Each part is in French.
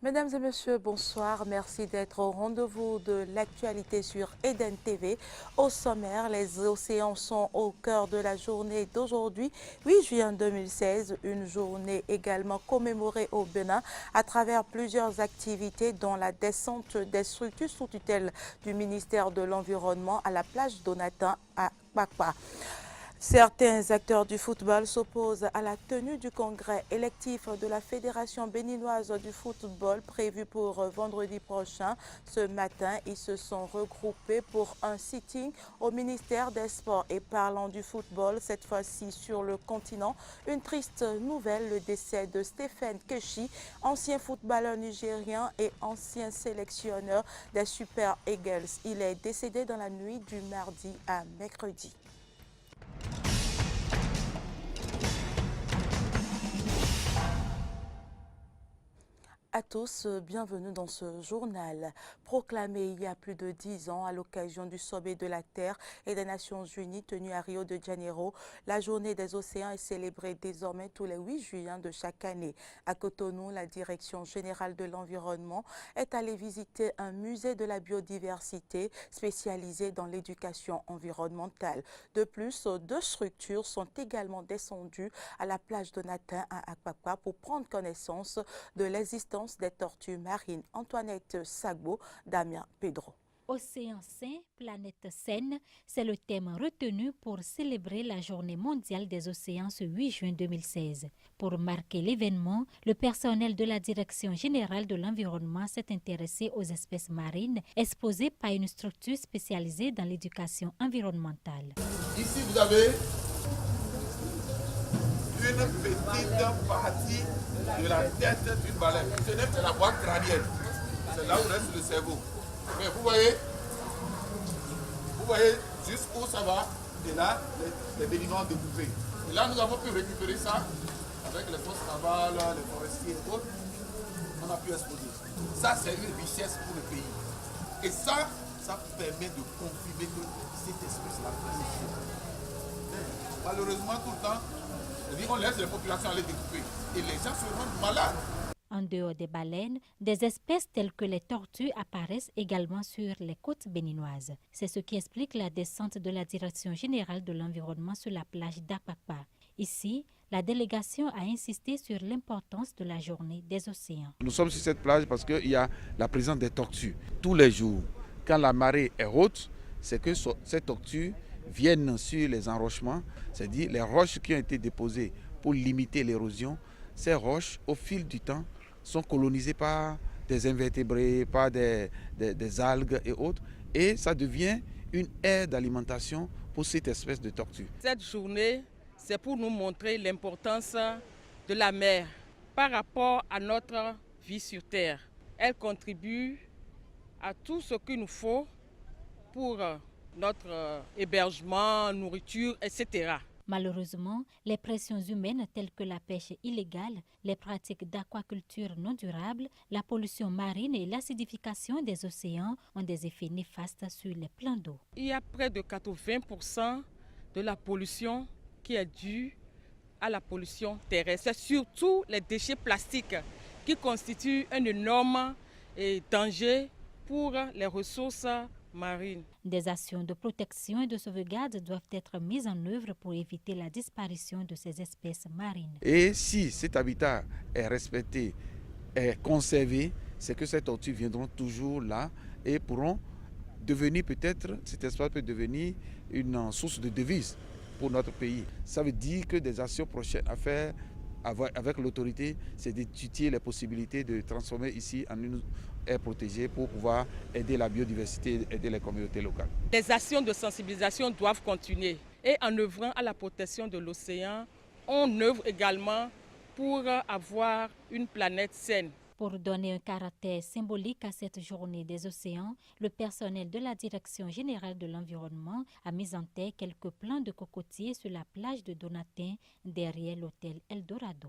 Mesdames et messieurs, bonsoir. Merci d'être au rendez-vous de l'actualité sur Eden TV. Au sommaire, les océans sont au cœur de la journée d'aujourd'hui, 8 juin 2016, une journée également commémorée au Bénin à travers plusieurs activités dont la descente des structures sous tutelle du ministère de l'Environnement à la plage Donatin à Kpakpa. Certains acteurs du football s'opposent à la tenue du congrès électif de la Fédération béninoise du football prévu pour vendredi prochain. Ce matin, ils se sont regroupés pour un sitting au ministère des Sports. Et parlant du football, cette fois-ci sur le continent, une triste nouvelle, le décès de Stephen Keshi, ancien footballeur nigérien et ancien sélectionneur des Super Eagles. Il est décédé dans la nuit du mardi à mercredi. À tous, bienvenue dans ce journal. Proclamé il y a plus de 10 ans à l'occasion du sommet de la Terre et des Nations Unies tenu à Rio de Janeiro, la journée des océans est célébrée désormais tous les 8 juin de chaque année. À Cotonou, la Direction générale de l'environnement est allée visiter un musée de la biodiversité spécialisé dans l'éducation environnementale. De plus, 2 structures sont également descendues à la plage de Natin à Akpakpa pour prendre connaissance de l'existence des tortues marines. Antoinette Sagbo, Damien Pedro. Océan sain, planète saine, c'est le thème retenu pour célébrer la Journée mondiale des océans ce 8 juin 2016. Pour marquer l'événement, le personnel de la Direction générale de l'environnement s'est intéressé aux espèces marines exposées par une structure spécialisée dans l'éducation environnementale. Ici, vous avez une petite partie de la tête d'une baleine. Ce n'est que la boîte crânienne. C'est là où reste le cerveau. Mais vous voyez jusqu'où ça va. Et là, les béninois découpés. Et là, nous avons pu récupérer ça avec les forces navales, les forestiers et autres. On a pu exposer. Ça, c'est une richesse pour le pays. Et ça permet de confirmer que cette espèce-là existe. Malheureusement, tout le temps, on laisse les populations aller découper. Et les gens se rendent malades. En dehors des baleines, des espèces telles que les tortues apparaissent également sur les côtes béninoises. C'est ce qui explique la descente de la Direction générale de l'environnement sur la plage d'Akpakpa. Ici, la délégation a insisté sur l'importance de la journée des océans. Nous sommes sur cette plage parce qu'il y a la présence des tortues. Tous les jours, quand la marée est haute, c'est que ces tortues viennent sur les enrochements, c'est-à-dire les roches qui ont été déposées pour limiter l'érosion. Ces roches, au fil du temps, sont colonisées par des invertébrés, par des algues et autres. Et ça devient une aire d'alimentation pour cette espèce de tortue. Cette journée, c'est pour nous montrer l'importance de la mer par rapport à notre vie sur Terre. Elle contribue à tout ce qu'il nous faut pour notre hébergement, nourriture, etc. Malheureusement, les pressions humaines telles que la pêche illégale, les pratiques d'aquaculture non durables, la pollution marine et l'acidification des océans ont des effets néfastes sur les plans d'eau. Il y a près de 80% de la pollution qui est due à la pollution terrestre. C'est surtout les déchets plastiques qui constituent un énorme danger pour les ressources marines. Des actions de protection et de sauvegarde doivent être mises en œuvre pour éviter la disparition de ces espèces marines. Et si cet habitat est respecté, est conservé, c'est que ces tortues viendront toujours là et pourront devenir peut-être, cet espace peut devenir une source de devises pour notre pays. Ça veut dire que des actions prochaines à faire avec l'autorité, c'est d'étudier les possibilités de transformer ici en une aire protégée pour pouvoir aider la biodiversité et aider les communautés locales. Les actions de sensibilisation doivent continuer et en œuvrant à la protection de l'océan, on œuvre également pour avoir une planète saine. Pour donner un caractère symbolique à cette journée des océans, le personnel de la Direction générale de l'environnement a mis en terre quelques plants de cocotiers sur la plage de Donatin derrière l'hôtel Eldorado.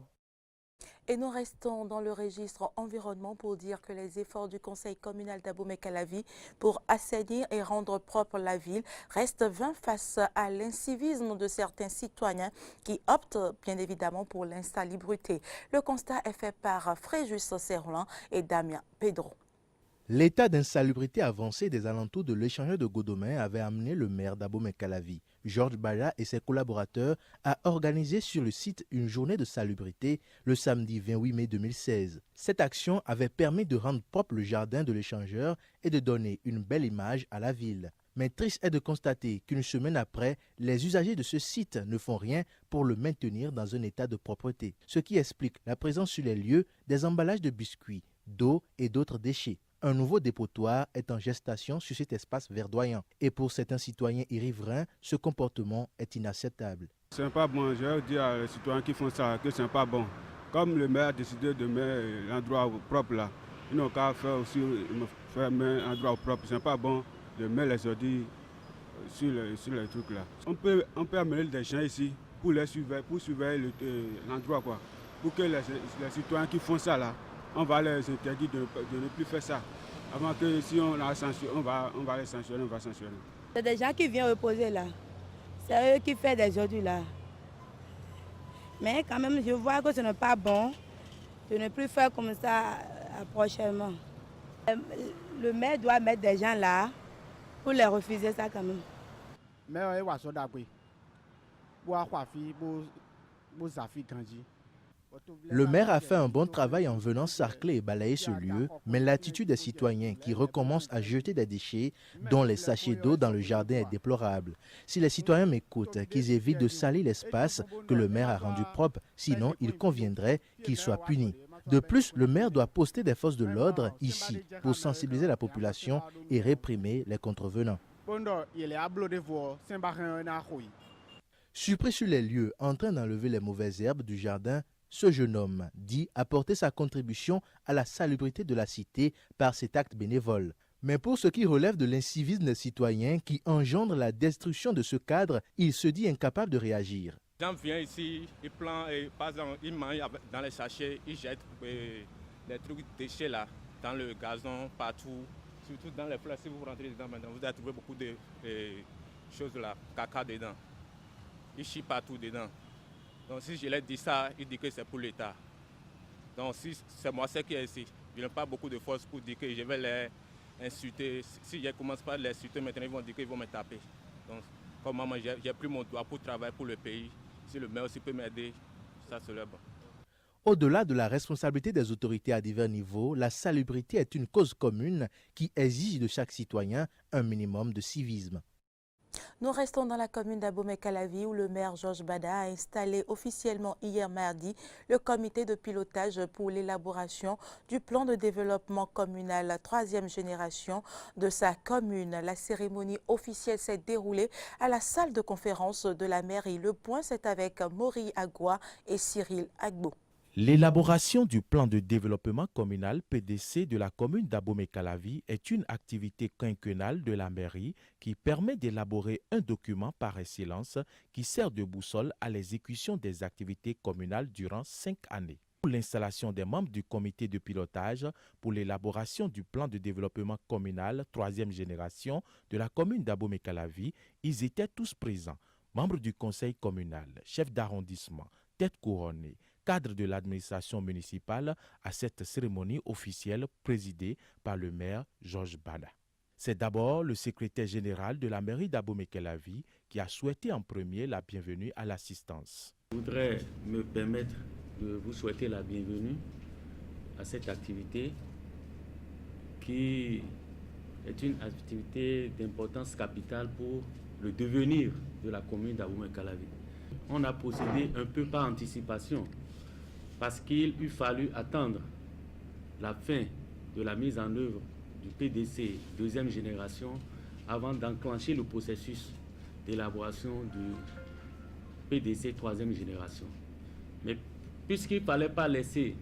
Et nous restons dans le registre environnement pour dire que les efforts du conseil communal d'Abomey-Calavi pour assainir et rendre propre la ville restent vains face à l'incivisme de certains citoyens qui optent bien évidemment pour l'insalubrité. Le constat est fait par Fréjus Serlan et Damien Pedro. L'état d'insalubrité avancé des alentours de l'échangeur de Godomin avait amené le maire d'Abomey-Calavi, Georges Bala, et ses collaborateurs à organiser sur le site une journée de salubrité le samedi 28 mai 2016. Cette action avait permis de rendre propre le jardin de l'échangeur et de donner une belle image à la ville. Mais triste est de constater qu'une semaine après, les usagers de ce site ne font rien pour le maintenir dans un état de propreté, ce qui explique la présence sur les lieux des emballages de biscuits, d'eau et d'autres déchets. Un nouveau dépotoir est en gestation sur cet espace verdoyant. Et pour certains citoyens et riverains, ce comportement est inacceptable. Ce n'est pas bon. Je veux dire aux citoyens qui font ça que ce n'est pas bon. Comme le maire a décidé de mettre l'endroit propre là, ils n'ont qu'à faire aussi faire un endroit propre. Ce n'est pas bon de mettre les ordures sur les trucs là. On peut amener des gens ici pour surveiller l'endroit quoi. Pour que les citoyens qui font ça là, on va les interdire de ne plus faire ça. Avant que si on a sanctionné, on va les sanctionner, on va sanctionner. C'est des gens qui viennent reposer là. C'est eux qui font des ordures là. Mais quand même, je vois que ce n'est pas bon de ne plus faire comme ça prochainement. Le maire doit mettre des gens là pour les refuser ça quand même. Le maire a fait un bon travail en venant sarcler et balayer ce lieu, mais l'attitude des citoyens qui recommencent à jeter des déchets, dont les sachets d'eau dans le jardin, est déplorable. Si les citoyens m'écoutent, qu'ils évitent de salir l'espace que le maire a rendu propre, sinon il conviendrait qu'ils soient punis. De plus, le maire doit poster des forces de l'ordre ici pour sensibiliser la population et réprimer les contrevenants. Surpris sur les lieux en train d'enlever les mauvaises herbes du jardin, ce jeune homme dit apporter sa contribution à la salubrité de la cité par cet acte bénévole. Mais pour ce qui relève de l'incivisme des citoyens qui engendre la destruction de ce cadre, il se dit incapable de réagir. Les gens viennent ici, ils plantent, et, par exemple, ils mangent dans les sachets, ils jettent les trucs déchets là, dans le gazon, partout, surtout dans les fleurs. Si vous rentrez dedans maintenant, vous allez trouver beaucoup de choses là, caca dedans. Ils chient partout dedans. Donc si je leur dis ça, ils disent que c'est pour l'État. Donc si c'est moi qui est ici, je n'ai pas beaucoup de force pour dire que je vais les insulter. Si je commence par les insulter, maintenant ils vont dire qu'ils vont me taper. Donc comme maman, j'ai pris mon doigt pour travailler pour le pays. Si le maire aussi peut m'aider, ça serait bon. Au-delà de la responsabilité des autorités à divers niveaux, la salubrité est une cause commune qui exige de chaque citoyen un minimum de civisme. Nous restons dans la commune d'Abomey-Calavi où le maire Georges Bada a installé officiellement hier mardi le comité de pilotage pour l'élaboration du plan de développement communal 3e génération de sa commune. La cérémonie officielle s'est déroulée à la salle de conférence de la mairie. Le point, c'est avec Maury Agua et Cyril Agbo. L'élaboration du plan de développement communal PDC de la commune d'Abomey-Calavi est une activité quinquennale de la mairie qui permet d'élaborer un document par excellence qui sert de boussole à l'exécution des activités communales durant 5 années. Pour l'installation des membres du comité de pilotage pour l'élaboration du plan de développement communal 3e génération de la commune d'Abomey-Calavi, ils étaient tous présents, membres du conseil communal, chefs d'arrondissement, têtes couronnées, cadre de l'administration municipale à cette cérémonie officielle présidée par le maire Georges Bada. C'est d'abord le secrétaire général de la mairie d'Abomey-Calavi qui a souhaité en premier la bienvenue à l'assistance. Je voudrais me permettre de vous souhaiter la bienvenue à cette activité qui est une activité d'importance capitale pour le devenir de la commune d'Abomey-Calavi. On a procédé un peu par anticipation parce qu'il eût fallu attendre la fin de la mise en œuvre du PDC 2e génération avant d'enclencher le processus d'élaboration du PDC 3e génération. Mais puisqu'il ne fallait pas laisser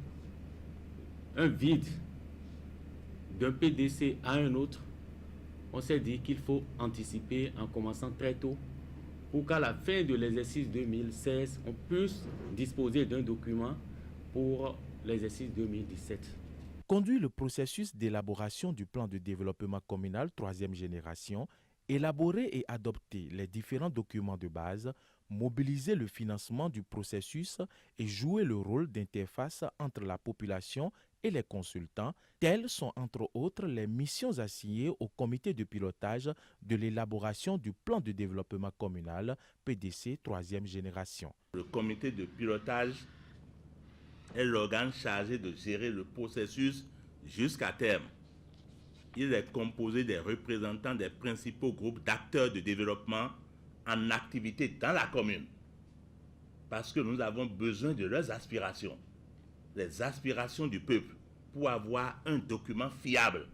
un vide d'un PDC à un autre, on s'est dit qu'il faut anticiper en commençant très tôt pour qu'à la fin de l'exercice 2016, on puisse disposer d'un document pour l'exercice 2017. Conduit le processus d'élaboration du plan de développement communal 3e génération, élaborer et adopter les différents documents de base, mobiliser le financement du processus et jouer le rôle d'interface entre la population et les consultants, telles sont entre autres les missions assignées au comité de pilotage de l'élaboration du plan de développement communal PDC 3e génération. Le comité de pilotage est l'organe chargé de gérer le processus jusqu'à terme. Il est composé des représentants des principaux groupes d'acteurs de développement en activité dans la commune. Parce que nous avons besoin de leurs aspirations, les aspirations du peuple, pour avoir un document fiable,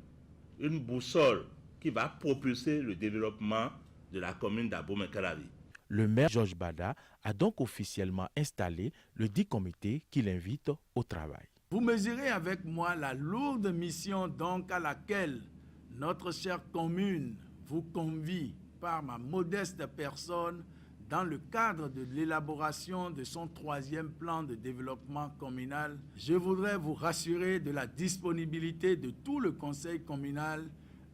une boussole qui va propulser le développement de la commune d'Abomey-Calavi. Le maire Georges Bada a donc officiellement installé le dit comité qui l'invite au travail. Vous mesurez avec moi la lourde mission donc à laquelle notre chère commune vous convie par ma modeste personne dans le cadre de l'élaboration de son 3e plan de développement communal. Je voudrais vous rassurer de la disponibilité de tout le conseil communal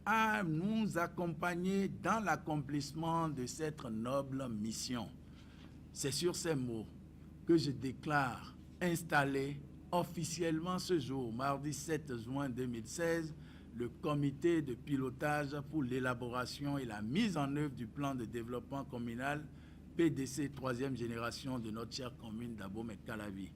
à nous accompagner dans l'accomplissement de cette noble mission. C'est sur ces mots que je déclare installé officiellement ce jour, mardi 7 juin 2016, le comité de pilotage pour l'élaboration et la mise en œuvre du plan de développement communal PDC 3e génération de notre chère commune d'Abomey-Calavi.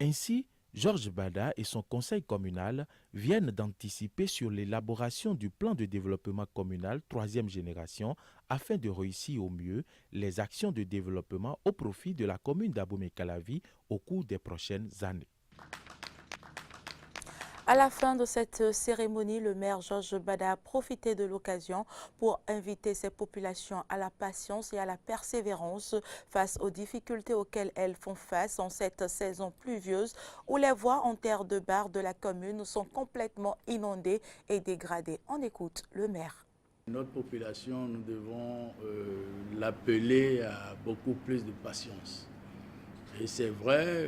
Ainsi, Georges Bada et son conseil communal viennent d'anticiper sur l'élaboration du plan de développement communal 3e génération afin de réussir au mieux les actions de développement au profit de la commune d'Abomey-Calavi au cours des prochaines années. À la fin de cette cérémonie, le maire Georges Bada a profité de l'occasion pour inviter ces populations à la patience et à la persévérance face aux difficultés auxquelles elles font face en cette saison pluvieuse où les voies en terre de barre de la commune sont complètement inondées et dégradées. On écoute le maire. Notre population, nous devons l'appeler à beaucoup plus de patience. Et c'est vrai,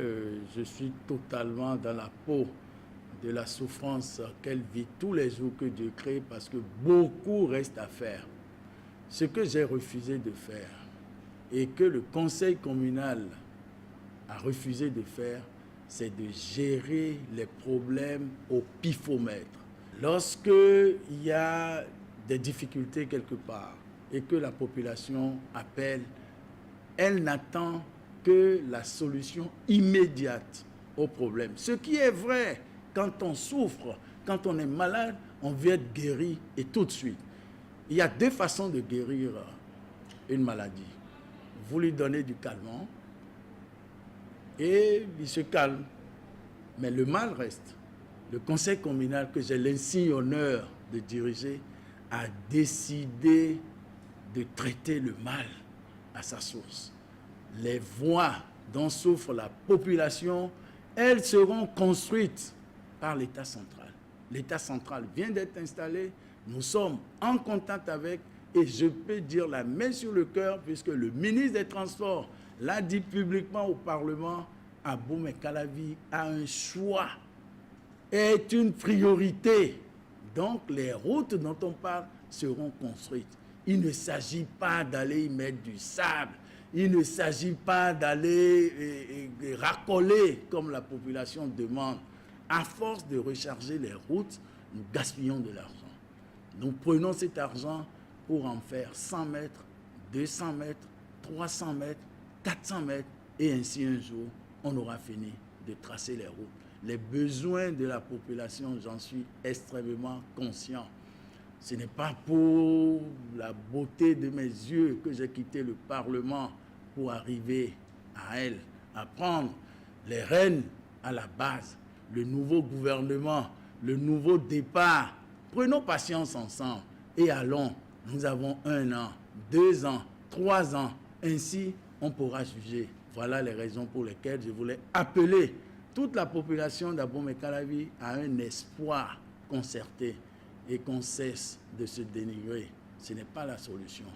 je suis totalement dans la peau de la souffrance qu'elle vit tous les jours que Dieu crée parce que beaucoup reste à faire. Ce que j'ai refusé de faire et que le conseil communal a refusé de faire, c'est de gérer les problèmes au pifomètre. Lorsqu'il y a des difficultés quelque part et que la population appelle, elle n'attend que la solution immédiate au problème. Ce qui est vrai. Quand on souffre, quand on est malade, on veut être guéri et tout de suite. Il y a 2 façons de guérir une maladie. Vous lui donnez du calmant et il se calme. Mais le mal reste. Le conseil communal que j'ai l'insigne honneur de diriger a décidé de traiter le mal à sa source. Les voies dont souffre la population, elles seront construites par l'État central. L'État central vient d'être installé, nous sommes en contact avec, et je peux dire la main sur le cœur, puisque le ministre des Transports l'a dit publiquement au Parlement, Abomey-Calavi a un choix, est une priorité. Donc les routes dont on parle seront construites. Il ne s'agit pas d'aller y mettre du sable, il ne s'agit pas d'aller racoler comme la population demande. À force de recharger les routes, nous gaspillons de l'argent. Nous prenons cet argent pour en faire 100 mètres, 200 mètres, 300 mètres, 400 mètres. Et ainsi un jour, on aura fini de tracer les routes. Les besoins de la population, j'en suis extrêmement conscient. Ce n'est pas pour la beauté de mes yeux que j'ai quitté le Parlement pour arriver à elle, à prendre les rênes à la base. Le nouveau gouvernement, le nouveau départ. Prenons patience ensemble et allons. Nous avons 1 an, 2 ans, 3 ans. Ainsi, on pourra juger. Voilà les raisons pour lesquelles je voulais appeler toute la population d'Abomey-Calavi à un espoir concerté et qu'on cesse de se dénigrer. Ce n'est pas la solution.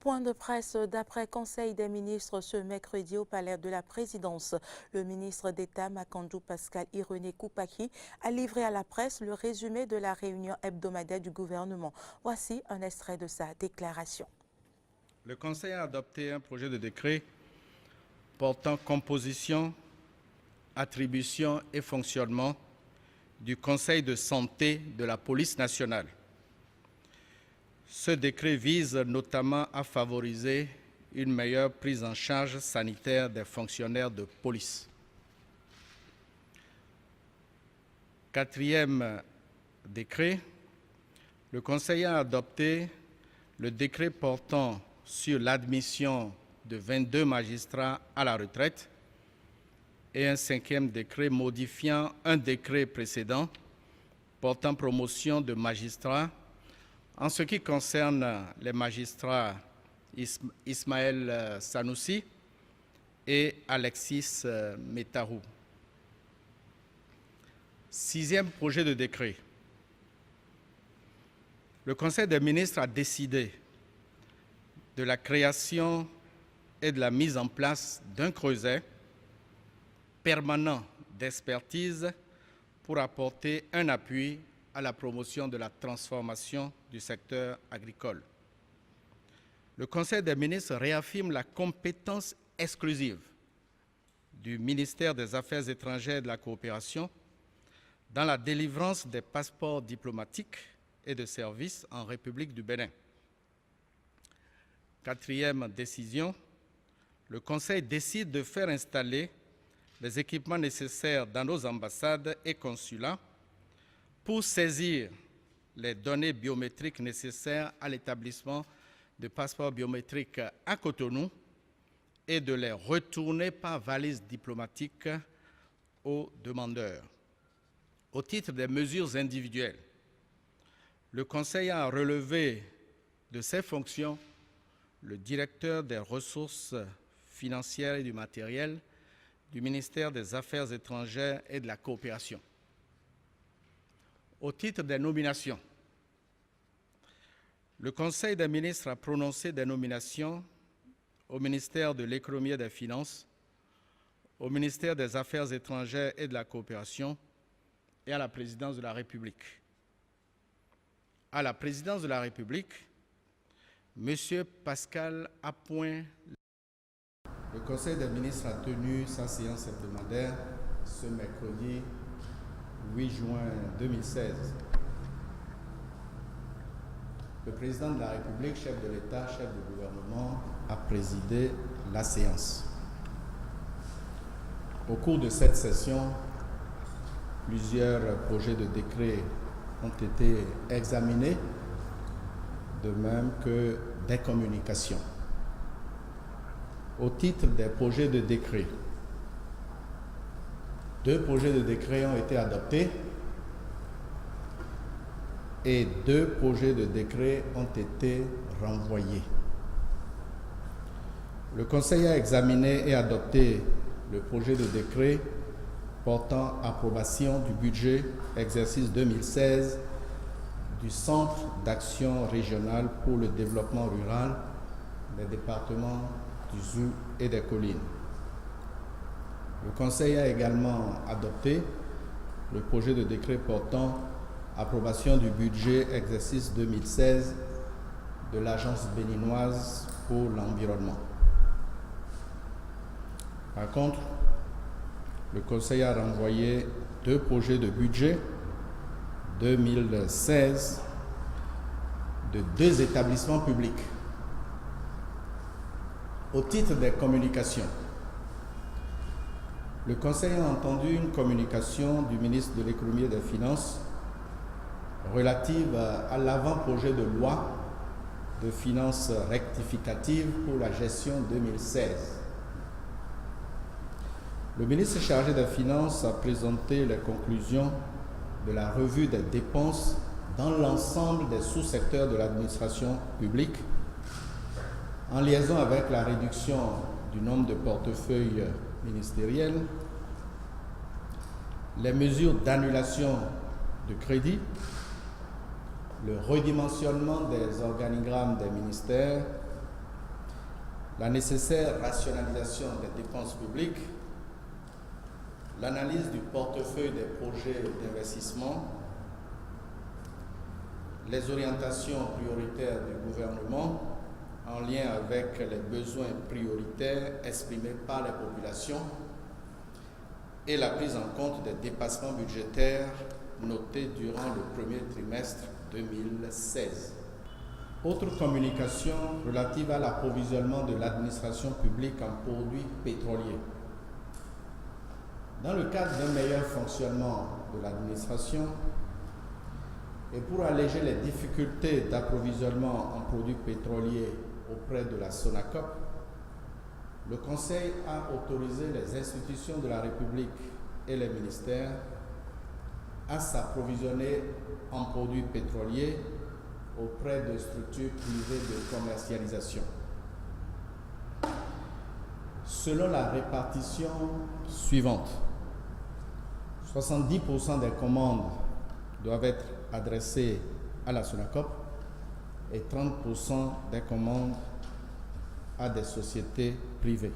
Point de presse d'après Conseil des ministres ce mercredi au Palais de la Présidence. Le ministre d'État Makandou Pascal Irené Koupaki a livré à la presse le résumé de la réunion hebdomadaire du gouvernement. Voici un extrait de sa déclaration. Le Conseil a adopté un projet de décret portant composition, attribution et fonctionnement du Conseil de santé de la police nationale. Ce décret vise notamment à favoriser une meilleure prise en charge sanitaire des fonctionnaires de police. Quatrième décret, le Conseil a adopté le décret portant sur l'admission de 22 magistrats à la retraite et un cinquième décret modifiant un décret précédent portant promotion de magistrats en ce qui concerne les magistrats Ismaël Sanoussi et Alexis Metarou. Sixième projet de décret. Le Conseil des ministres a décidé de la création et de la mise en place d'un creuset permanent d'expertise pour apporter un appui à la promotion de la transformation du secteur agricole. Le Conseil des ministres réaffirme la compétence exclusive du ministère des Affaires étrangères et de la coopération dans la délivrance des passeports diplomatiques et de services en République du Bénin. Quatrième décision, le Conseil décide de faire installer les équipements nécessaires dans nos ambassades et consulats pour saisir les données biométriques nécessaires à l'établissement de passeports biométriques à Cotonou et de les retourner par valise diplomatique aux demandeurs. Au titre des mesures individuelles, le Conseil a relevé de ses fonctions le directeur des ressources financières et du matériel du ministère des Affaires étrangères et de la coopération. Au titre des nominations, le Conseil des ministres a prononcé des nominations au ministère de l'Économie et des Finances, au ministère des Affaires étrangères et de la coopération et à la présidence de la République. À la présidence de la République, M. Pascal Appoint. Le Conseil des ministres a tenu sa séance hebdomadaire ce mercredi 8 juin 2016. Le président de la République, chef de l'État, chef du gouvernement, a présidé la séance. Au cours de cette session, plusieurs projets de décret ont été examinés, de même que des communications. Au titre des projets de décret, 2 projets de décret ont été adoptés et 2 projets de décret ont été renvoyés. Le Conseil a examiné et adopté le projet de décret portant approbation du budget exercice 2016 du Centre d'action régionale pour le développement rural des départements du Zou et des collines. Le Conseil a également adopté le projet de décret portant approbation du budget exercice 2016 de l'Agence béninoise pour l'environnement. Par contre, le Conseil a renvoyé 2 projets de budget 2016 de 2 établissements publics. Au titre des communications, le Conseil a entendu une communication du ministre de l'Économie et des Finances relative à l'avant-projet de loi de finances rectificative pour la gestion 2016. Le ministre chargé des Finances a présenté les conclusions de la revue des dépenses dans l'ensemble des sous-secteurs de l'administration publique, en liaison avec la réduction du nombre de portefeuilles ministériels, les mesures d'annulation de crédit, le redimensionnement des organigrammes des ministères la nécessaire rationalisation des dépenses publiques, l'analyse du portefeuille des projets d'investissement, les orientations prioritaires du gouvernement en lien avec les besoins prioritaires exprimés par les populations et la prise en compte des dépassements budgétaires notés durant le premier trimestre 2016. Autre communication relative à l'approvisionnement de l'administration publique en produits pétroliers. Dans le cadre d'un meilleur fonctionnement de l'administration et pour alléger les difficultés d'approvisionnement en produits pétroliers auprès de la SONACOP, le Conseil a autorisé les institutions de la République et les ministères à s'approvisionner en produits pétroliers auprès de structures privées de commercialisation. Selon la répartition suivante, 70% des commandes doivent être adressées à la SONACOP et 30% des commandes à des sociétés privées.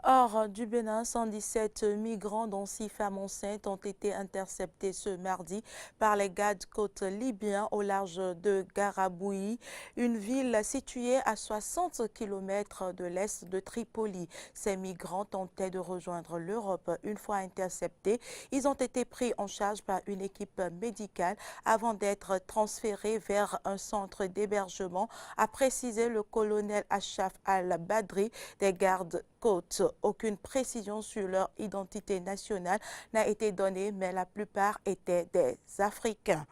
Hors du Bénin, 117 migrants dont 6 femmes enceintes ont été interceptés ce mardi par les gardes-côtes libyens au large de Garabouyi, une ville située à 60 km de l'est de Tripoli. Ces migrants tentaient de rejoindre l'Europe. Une fois interceptés, ils ont été pris en charge par une équipe médicale avant d'être transférés vers un centre d'hébergement, a précisé le colonel Achaf Al-Badri des gardes-côtes. Aucune précision sur leur identité nationale n'a été donnée, mais la plupart étaient des Africains.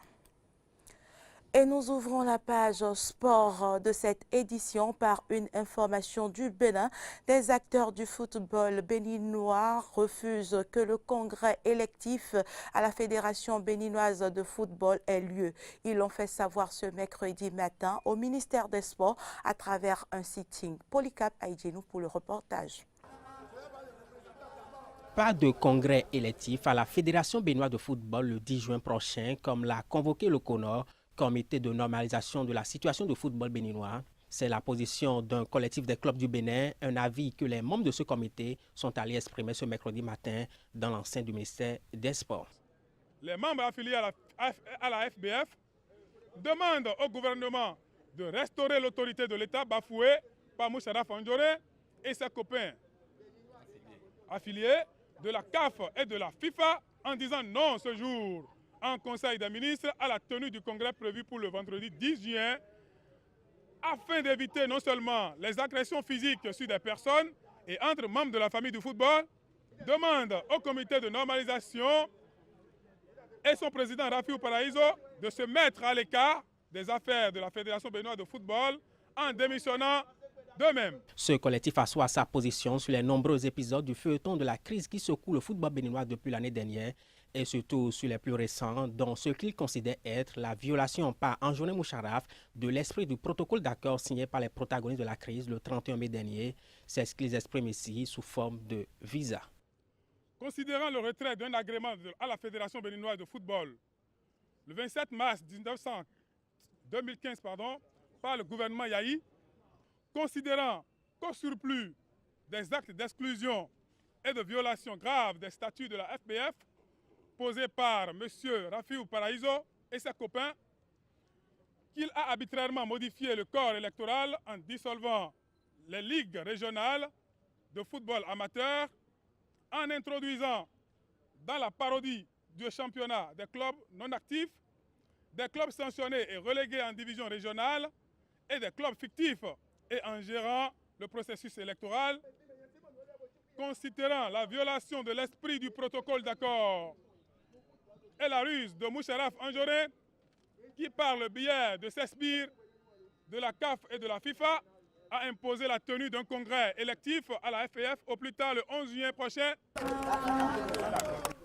Et nous ouvrons la page sport de cette édition par une information du Bénin. Des acteurs du football béninois refusent que le congrès électif à la Fédération béninoise de football ait lieu. Ils l'ont fait savoir ce mercredi matin au ministère des Sports à travers un sitting. Polycap Aïdjenou pour le reportage. Pas de congrès électif à la Fédération béninoise de football le 10 juin prochain, comme l'a convoqué le CONOR, Comité de normalisation de la situation de football béninois. C'est la position d'un collectif des clubs du Bénin, un avis que les membres de ce comité sont allés exprimer ce mercredi matin dans l'enceinte du ministère des Sports. Les membres affiliés à la FBF demandent au gouvernement de restaurer l'autorité de l'État bafouée par Moucharaf Andjoré et ses copains affiliés de la CAF et de la FIFA en disant non ce jour en Conseil des ministres à la tenue du congrès prévu pour le vendredi 10 juin afin d'éviter non seulement les agressions physiques sur des personnes et entre membres de la famille du football, demande au comité de normalisation et son président Rafiou Paraïso de se mettre à l'écart des affaires de la Fédération béninoise de football en démissionnant d'eux-mêmes. Ce collectif assoit sa position sur les nombreux épisodes du feuilleton de la crise qui secoue le football béninois depuis l'année dernière et surtout sur les plus récents, dont ce qu'il considère être la violation par Andjoré Moucharaf de l'esprit du protocole d'accord signé par les protagonistes de la crise le 31 mai dernier. C'est ce qu'ils expriment ici sous forme de visa. Considérant le retrait d'un agrément à la Fédération béninoise de football le 27 mars 2015 par le gouvernement Yahi, considérant qu'au surplus des actes d'exclusion et de violation grave des statuts de la FBF posés par M. Rafiou Paraïso et ses copains, qu'il a arbitrairement modifié le corps électoral en dissolvant les ligues régionales de football amateur, en introduisant dans la parodie du championnat des clubs non actifs, des clubs sanctionnés et relégués en division régionale et des clubs fictifs et en gérant le processus électoral, considérant la violation de l'esprit du protocole d'accord et la ruse de Moucharaf Andjoré, qui par le biais de Cespire, de la CAF et de la FIFA, a imposé la tenue d'un congrès électif à la FBF au plus tard le 11 juin prochain.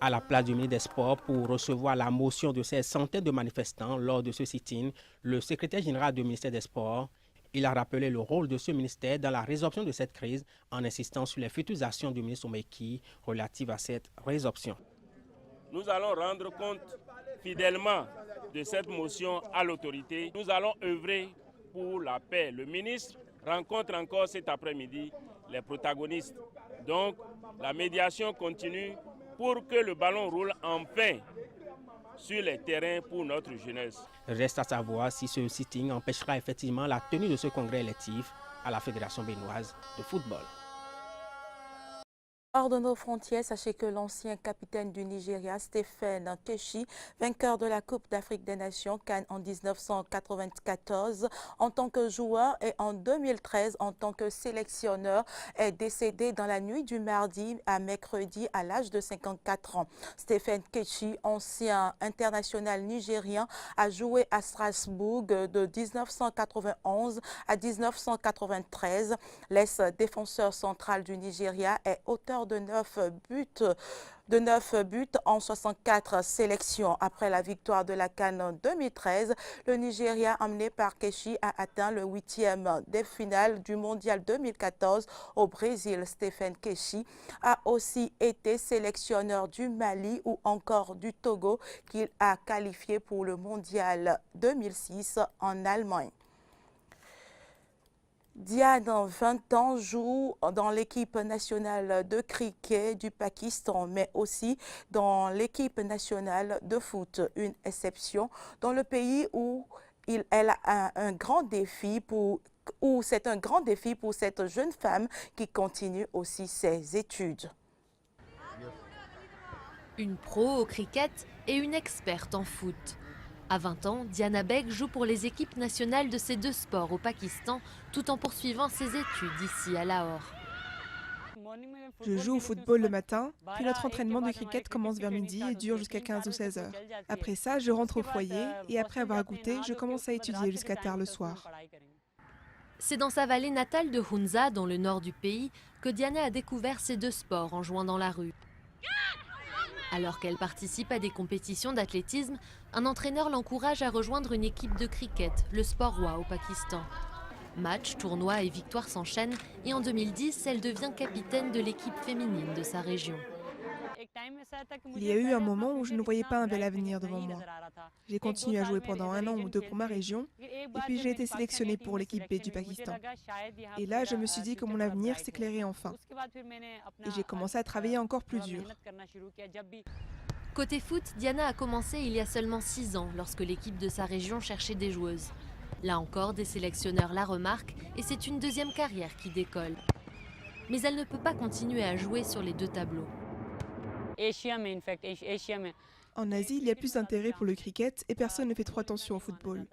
À la place du ministre des Sports pour recevoir la motion de ces centaines de manifestants lors de ce sit-in, le secrétaire général du ministère des Sports, il a rappelé le rôle de ce ministère dans la résolution de cette crise en insistant sur les futures actions du ministre Oumeki relatives à cette résolution. Nous allons rendre compte fidèlement de cette motion à l'autorité. Nous allons œuvrer pour la paix. Le ministre rencontre encore cet après-midi les protagonistes. Donc la médiation continue pour que le ballon roule enfin sur les terrains pour notre jeunesse. Reste à savoir si ce sitting empêchera effectivement la tenue de ce congrès électif à la Fédération béninoise de football. Hors de nos frontières, sachez que l'ancien capitaine du Nigeria, Stephen Keshi, vainqueur de la Coupe d'Afrique des Nations CAN en 1994 en tant que joueur et en 2013 en tant que sélectionneur, est décédé dans la nuit du mardi à mercredi à l'âge de 54 ans. Stephen Keshi, ancien international nigérien, a joué à Strasbourg de 1991 à 1993. L'ex-défenseur central du Nigeria est auteur de 9 buts en 64 sélections. Après la victoire de la CAN en 2013, le Nigeria, emmené par Keshi, a atteint le 8e des finales du Mondial 2014 au Brésil. Stephen Keshi a aussi été sélectionneur du Mali ou encore du Togo, qu'il a qualifié pour le Mondial 2006 en Allemagne. Diane, 20 ans, joue dans l'équipe nationale de cricket du Pakistan, mais aussi dans l'équipe nationale de foot. Une exception dans le pays où elle a un grand défi c'est un grand défi pour cette jeune femme qui continue aussi ses études. Une pro au cricket et une experte en foot. À 20 ans, Diana Beg joue pour les équipes nationales de ces deux sports au Pakistan, tout en poursuivant ses études ici à Lahore. Je joue au football le matin, puis notre entraînement de cricket commence vers midi et dure jusqu'à 15 ou 16 heures. Après ça, je rentre au foyer et après avoir goûté, je commence à étudier jusqu'à tard le soir. C'est dans sa vallée natale de Hunza, dans le nord du pays, que Diana a découvert ces deux sports en jouant dans la rue. Alors qu'elle participe à des compétitions d'athlétisme, un entraîneur l'encourage à rejoindre une équipe de cricket, le sport roi au Pakistan. Matchs, tournois et victoires s'enchaînent et en 2010, elle devient capitaine de l'équipe féminine de sa région. Il y a eu un moment où je ne voyais pas un bel avenir devant moi. J'ai continué à jouer pendant 1 an ou 2 pour ma région et puis j'ai été sélectionnée pour l'équipe B du Pakistan. Et là, je me suis dit que mon avenir s'éclairait enfin. Et j'ai commencé à travailler encore plus dur. Côté foot, Diana a commencé il y a seulement 6 ans lorsque l'équipe de sa région cherchait des joueuses. Là encore, des sélectionneurs la remarquent et c'est une deuxième carrière qui décolle. Mais elle ne peut pas continuer à jouer sur les deux tableaux. En Asie, il y a plus d'intérêt pour le cricket et personne ne fait trop attention au football.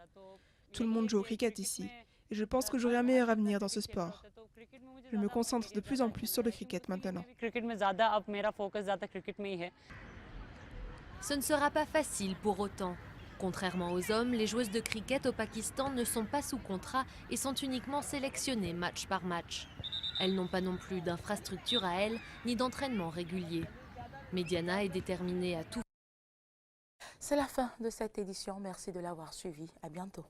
Tout le monde joue au cricket ici et je pense que j'aurai un meilleur avenir dans ce sport. Je me concentre de plus en plus sur le cricket maintenant. Ce ne sera pas facile pour autant. Contrairement aux hommes, les joueuses de cricket au Pakistan ne sont pas sous contrat et sont uniquement sélectionnées match par match. Elles n'ont pas non plus d'infrastructure à elles ni d'entraînement régulier. Mais Diana est déterminée à tout. C'est la fin de cette édition. Merci de l'avoir suivi. À bientôt.